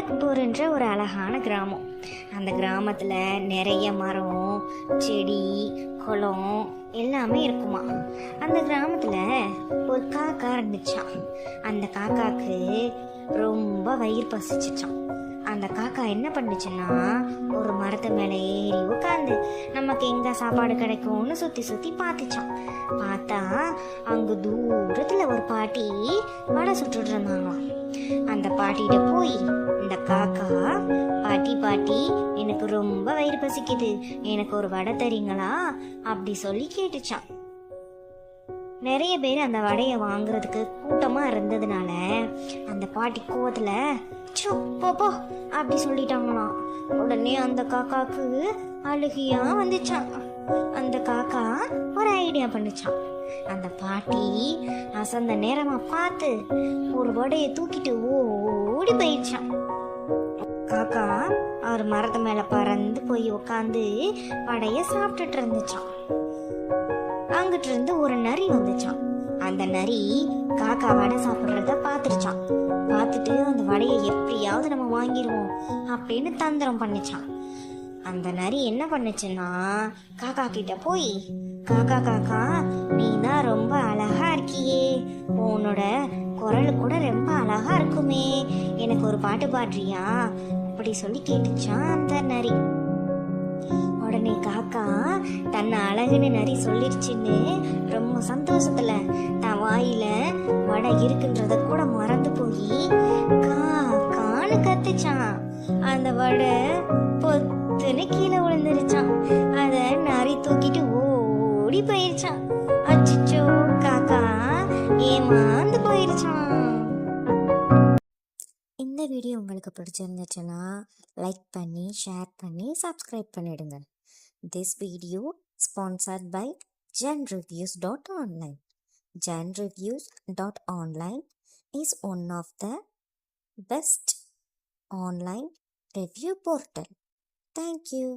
கோரக்பூர்ன்ற ஒரு அழகான கிராமம். அந்த கிராமத்தில் நிறைய மரம், செடி, குளம் எல்லாமே இருக்குமா. அந்த கிராமத்தில் ஒரு காக்கா இருந்துச்சான். அந்த காக்காக்கு ரொம்ப வயிறு பசிச்சிச்சான். அந்த காக்கா என்ன பண்ணுச்சுன்னா, ஒரு மரத்து மேலே ஏறி உட்காந்து நமக்கு எங்கே சாப்பாடு கிடைக்கும்னு சுற்றி சுற்றி பார்த்துச்சான். பார்த்தா அங்கே தூரத்தில் ஒரு பாட்டி வடை சுட்டுட்டு இருந்தாங்களாம். அந்த பாட்டிகிட்ட போய் இந்த காக்கா, பாட்டி பாட்டி எனக்கு ரொம்ப வயிறு பசிக்குது, எனக்கு ஒரு வடை தரீங்களா அப்படி சொல்லி கேட்டுச்சான். நிறைய பேர் அந்த வடையை வாங்குறதுக்கு கூட்டமாக இருந்ததுனால அந்த பாட்டி கோவத்தில் போ அப்படி சொல்லிட்டாங்களாம். உடனே அந்த காக்காக்கு அழுகியா வந்துச்சான். அந்த காக்கா ஒரு ஐடியா பண்ணிச்சான். அந்த பாட்டி அசந்த நேரமா பார்த்து ஒரு வடையை தூக்கிட்டு ஓடி போயிடுச்சான். காக்கா அவர் மரத்து மேல பறந்து போய் உட்காந்து வடைய சாப்பிட்டுட்டு இருந்துச்சான். அங்கிட்டு இருந்து ஒரு நரி வந்துச்சான். அந்த நரி காக்கா வடை சாப்பிட்றத பார்த்துருச்சான். பார்த்துட்டு அந்த வடையை எப்படியாவது நம்ம வாங்கிடுவோம் அப்படின்னு தந்திரம் பண்ணிச்சான். அந்த நரி என்ன பண்ணுச்சுன்னா, காக்கா கிட்ட போய், காக்கா காக்கா நீ தான் ரொம்ப அழகா இருக்கியே, உன்னோட குரல் கூட ரொம்ப அழகா இருக்குமே, எனக்கு ஒரு பாட்டு பாடுறியா அப்படி சொல்லி கேட்டுச்சான் அந்த நரி. உடனே காக்கா தன்னை அழகுன்னு நரி சொல்லிருச்சுன்னு ரொம்ப சந்தோஷத்துல தன் வாயில வடை இருக்குன்றத கூட மறந்து போய் காக்கான்னு கத்துச்சான். அந்த வடை பொத்துன்னு கீழே விழுந்துருச்சான். அத நரி தூக்கிட்டு ஓடி போயிருச்சான். அச்சோ, காக்கா ஏமாந்து போயிருச்சான். இந்த வீடியோ உங்களுக்கு பிடிச்சிருந்துச்சுன்னா லைக் பண்ணி, ஷேர் பண்ணி, சப்ஸ்கிரைப் பண்ணிடுங்க. This video sponsored by genreviews.online. genreviews.online is one of the best online review portal. Thank you.